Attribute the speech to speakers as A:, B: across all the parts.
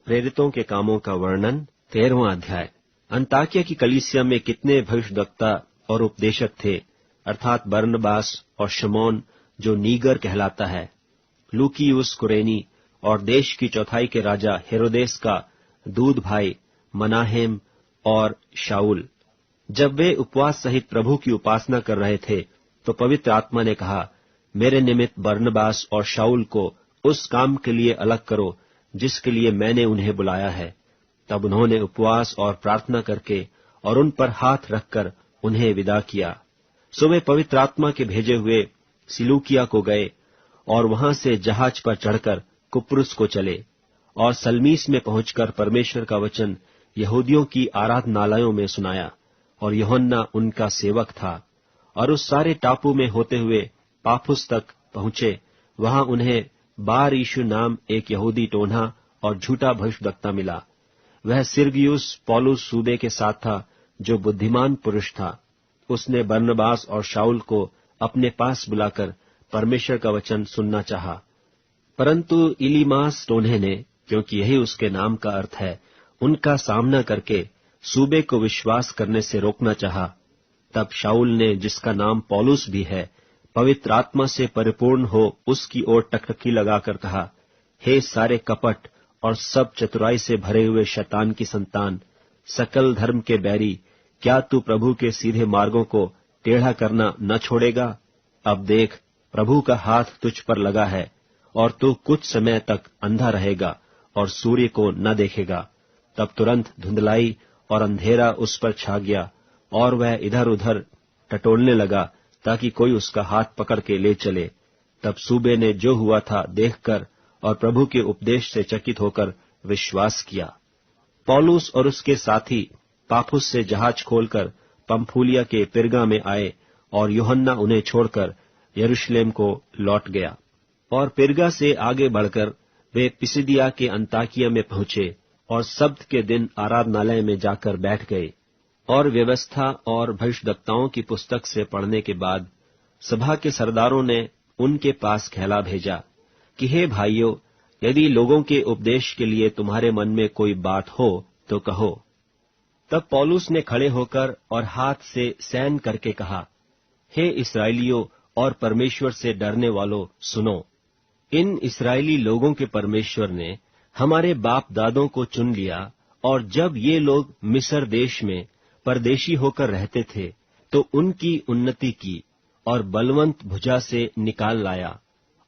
A: प्रेरितों के कामों का वर्णन 13वां अध्याय। अंताकिया की कलीसिया में कितने भविष्यद्वक्ता और उपदेशक थे, अर्थात बरनबास और शमौन जो नीगर कहलाता है, लूकियुस कुरेनी और देश की चौथाई के राजा हेरोदेस का दूध भाई मनाहेम और शाऊल। जब वे उपवास सहित प्रभु की उपासना कर रहे थे तो पवित्र आत्मा ने कहा, मेरे निमित्त बरनबास और शाऊल को उस काम के लिए अलग करो जिसके लिए मैंने उन्हें बुलाया है। तब उन्होंने उपवास और प्रार्थना करके और उन पर हाथ रखकर उन्हें विदा किया। सो वे पवित्र आत्मा के भेजे हुए सिलूकिया को गए और वहां से जहाज पर चढ़कर कुप्रुस को चले और सलमीस में पहुंचकर परमेश्वर का वचन यहूदियों की आराधनालयों में सुनाया। और यूहन्ना उनका सेवक था। और उस सारे टापू में होते हुए पाफुस तक पहुंचे। वहां उन्हें बार यीशु नाम एक यहूदी टोन्हा और झूठा भविष्यद्वक्ता मिला। वह सिरगियुस पौलुस सूबे के साथ था, जो बुद्धिमान पुरुष था। उसने बरनबास और शाऊल को अपने पास बुलाकर परमेश्वर का वचन सुनना चाहा, परंतु इलीमास टोन्हे ने, क्योंकि यही उसके नाम का अर्थ है, उनका सामना करके सूबे को विश्वास करने से रोकना चाहा। तब शाऊल ने, जिसका नाम पौलुस भी है, पवित्र आत्मा से परिपूर्ण हो उसकी ओर टकटकी लगाकर कहा, हे सारे कपट और सब चतुराई से भरे हुए शैतान की संतान, सकल धर्म के बैरी, क्या तू प्रभु के सीधे मार्गों को टेढ़ा करना न छोड़ेगा? अब देख, प्रभु का हाथ तुझ पर लगा है और तू कुछ समय तक अंधा रहेगा और सूर्य को न देखेगा। तब तुरंत धुंधलाई और अंधेरा उस पर छा गया और वह इधर उधर टटोलने लगा ताकि कोई उसका हाथ पकड़ के ले चले। तब सूबे ने जो हुआ था देखकर और प्रभु के उपदेश से चकित होकर विश्वास किया। पौलुस और उसके साथी पाफुस से जहाज खोलकर पंफूलिया के पिरगा में आए और यूहन्ना उन्हें छोड़कर यरूशलेम को लौट गया। और पिरगा से आगे बढ़कर वे पिसिदिया के अंताकिया में पहुंचे और सब्त के दिन आराधनालय में जाकर बैठ गए। और व्यवस्था और भविष्यद्वक्ताओं की पुस्तक से पढ़ने के बाद सभा के सरदारों ने उनके पास कहला भेजा कि हे भाइयों, यदि लोगों के उपदेश के लिए तुम्हारे मन में कोई बात हो तो कहो। तब पौलुस ने खड़े होकर और हाथ से सैन करके कहा, हे इस्राएलियों और परमेश्वर से डरने वालों, सुनो। इन इस्राएली लोगों के परमेश्वर ने हमारे बाप दादों को चुन लिया, और जब ये लोग मिस्र देश में परदेशी होकर रहते थे तो उनकी उन्नति की और बलवंत भुजा से निकाल लाया।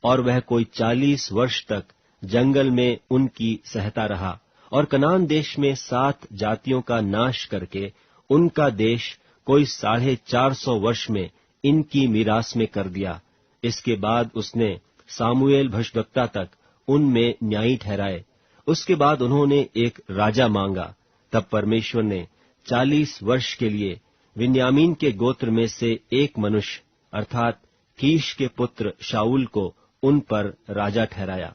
A: और वह कोई 40 वर्ष तक जंगल में उनकी सहता रहा और कनान देश में 7 जातियों का नाश करके उनका देश कोई 450 वर्ष में इनकी मीरास में कर दिया। इसके बाद उसने सामुएल भविष्यद्वक्ता तक उनमें न्यायी ठहराए। उसके बाद उन्होंने एक राजा मांगा। तब परमेश्वर ने 40 वर्ष के लिए विन्यामीन के गोत्र में से एक मनुष्य अर्थात कीश के पुत्र शाऊल को उन पर राजा ठहराया।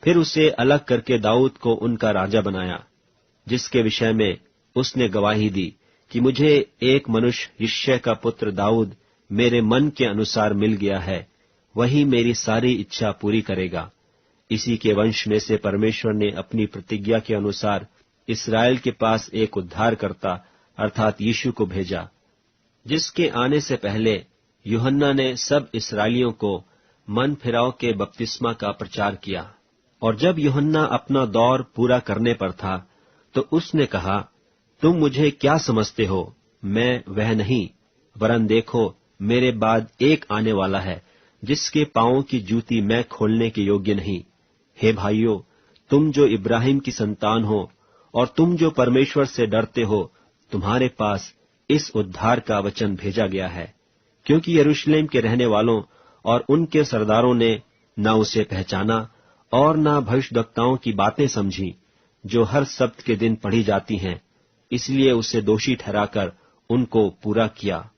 A: फिर उसे अलग करके दाऊद को उनका राजा बनाया, जिसके विषय में उसने गवाही दी कि मुझे एक मनुष्य यिशै का पुत्र दाऊद मेरे मन के अनुसार मिल गया है, वही मेरी सारी इच्छा पूरी करेगा। इसी के वंश में से परमेश्वर ने अपनी प्रतिज्ञा के अनुसार इस्राएल के पास एक उद्धारकर्ता अर्थात यीशु को भेजा, जिसके आने से पहले यूहन्ना ने सब इस्राएलियों को मन फिराव के बपतिस्मा का प्रचार किया। और जब यूहन्ना अपना दौर पूरा करने पर था तो उसने कहा, तुम मुझे क्या समझते हो? मैं वह नहीं, वरन देखो, मेरे बाद एक आने वाला है जिसके पांवों की जूती मैं खोलने के योग्य नहीं। हे भाइयों, तुम जो इब्राहिम की संतान हो और तुम जो परमेश्वर से डरते हो, तुम्हारे पास इस उद्धार का वचन भेजा गया है, क्योंकि यरूशलेम के रहने वालों और उनके सरदारों ने न उसे पहचाना और न भविष्यद्वक्ताओं की बातें समझी, जो हर सब्त के दिन पढ़ी जाती हैं। इसलिए उसे दोषी ठहराकर उनको पूरा किया।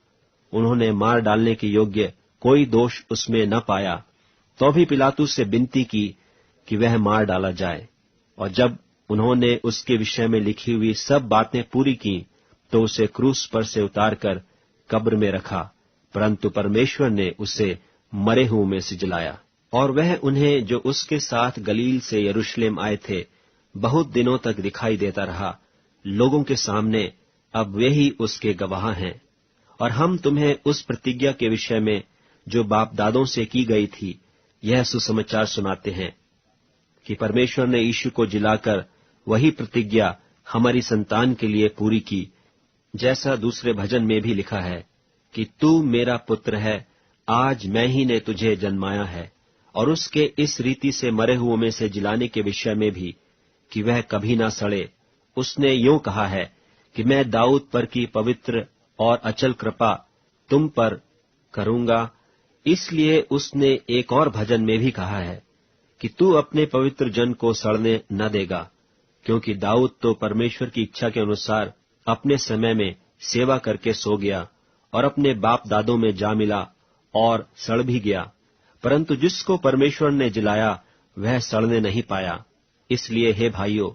A: उन्होंने मार डालने के योग्य कोई दोष उसमें न पाया, तो भी पिलातुस से विनती की कि वह मार डाला जाए। और जब उन्होंने उसके विषय में लिखी हुई सब बातें पूरी की तो उसे क्रूस पर से उतारकर कब्र में रखा, परंतु परमेश्वर ने उसे मरे हुओं में से जिलाया। और वह उन्हें जो उसके साथ गलील से यरूशलेम आए थे बहुत दिनों तक दिखाई देता रहा। लोगों के सामने अब वे ही उसके गवाह हैं। और हम तुम्हें उस प्रतिज्ञा के विषय में जो बाप दादों से की गई थी, यह सुसमाचार सुनाते हैं कि परमेश्वर ने यीशु को जिलाकर वही प्रतिज्ञा हमारी संतान के लिए पूरी की, जैसा दूसरे भजन में भी लिखा है कि तू मेरा पुत्र है, आज मैं ही ने तुझे जन्माया है। और उसके इस रीति से मरे हुओं में से जिलाने के विषय में भी कि वह कभी ना सड़े, उसने यूं कहा है कि मैं दाऊद पर की पवित्र और अचल कृपा तुम पर करूंगा। इसलिए उसने एक और भजन में भी कहा है कि तू अपने पवित्र जन को सड़ने न देगा, क्योंकि दाऊद तो परमेश्वर की इच्छा के अनुसार अपने समय में सेवा करके सो गया और अपने बाप दादों में जा मिला और सड़ भी गया, परंतु जिसको परमेश्वर ने जिलाया वह सड़ने नहीं पाया। इसलिए हे भाइयों,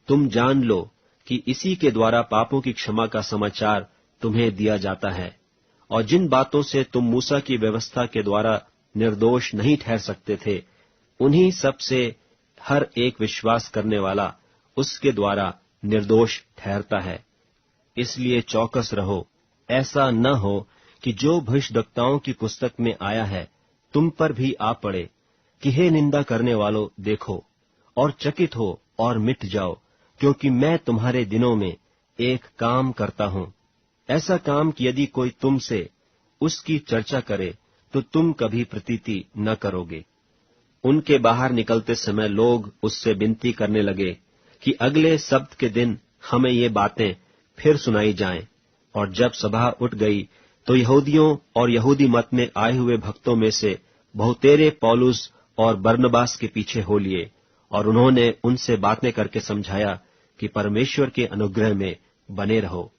A: तुम जान लो कि इसी के द्वारा पापों की क्षमा का समाचार तुम्हें दिया जाता है। और जिन बातों से तुम मूसा की व्यवस्था के द्वारा निर्दोष नहीं ठहर सकते थे, उन्हीं सब से हर एक विश्वास करने वाला उसके द्वारा निर्दोष ठहरता है। इसलिए चौकस रहो, ऐसा न हो कि जो भविष्यद्वक्ताओं की पुस्तक में आया है तुम पर भी आ पड़े कि हे निंदा करने वालों, देखो और चकित हो और मिट जाओ, क्योंकि मैं तुम्हारे दिनों में एक काम करता हूं, ऐसा काम कि यदि कोई तुमसे उसकी चर्चा करे तो तुम कभी प्रतीति न करोगे। उनके बाहर निकलते समय लोग उससे विनती करने लगे कि अगले सब्त के दिन हमें ये बातें फिर सुनाई जाएं। और जब सभा उठ गई तो यहूदियों और यहूदी मत में आए हुए भक्तों में से बहुतेरे पौलुस और बरनबास के पीछे हो लिए, और उन्होंने उनसे बातें करके समझाया कि परमेश्वर के अनुग्रह में बने रहो।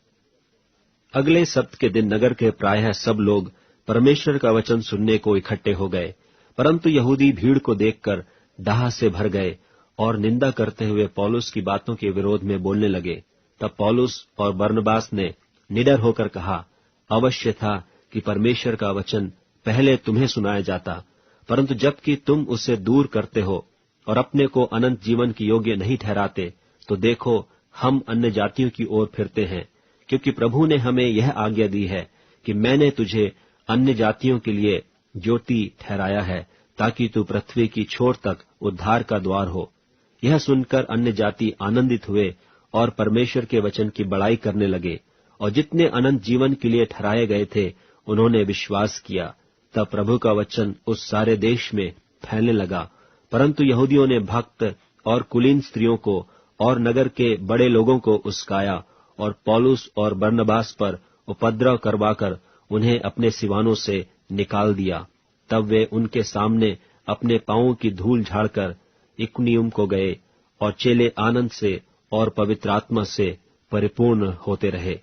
A: अगले सब्त के दिन नगर के प्रायः सब लोग परमेश्वर का वचन सुनने को इकट्ठे हो गए, परंतु यहूदी भीड़ को देखकर दाह से भर गए और निंदा करते हुए पौलुस की बातों के विरोध में बोलने लगे। तब पौलुस और बरनबास ने निडर होकर कहा, अवश्य था कि परमेश्वर का वचन पहले तुम्हें सुनाया जाता, परंतु जबकि तुम उसे दूर करते हो और अपने को अनंत जीवन की योग्य नहीं ठहराते, तो देखो हम अन्य जातियों की ओर फिरते हैं, क्योंकि प्रभु ने हमें यह आज्ञा दी है कि मैंने तुझे अन्य जातियों के लिए ज्योति ठहराया है, ताकि तू पृथ्वी की छोर तक उद्धार का द्वार हो। यह सुनकर अन्य जाति आनंदित हुए और परमेश्वर के वचन की बड़ाई करने लगे, और जितने अनंत जीवन के लिए ठहराए गए थे उन्होंने विश्वास किया। तब प्रभु का वचन उस सारे देश में फैलने लगा, परंतु यहूदियों ने भक्त और कुलीन स्त्रियों को और नगर के बड़े लोगों को उस्काया और पौलुस और बरनबास पर उपद्रव करवाकर उन्हें अपने सिवानों से निकाल दिया। तब वे उनके सामने अपने पांवों की धूल झाड़कर इकुनियुम को गए और चेले आनंद से और पवित्र आत्मा से परिपूर्ण होते रहे।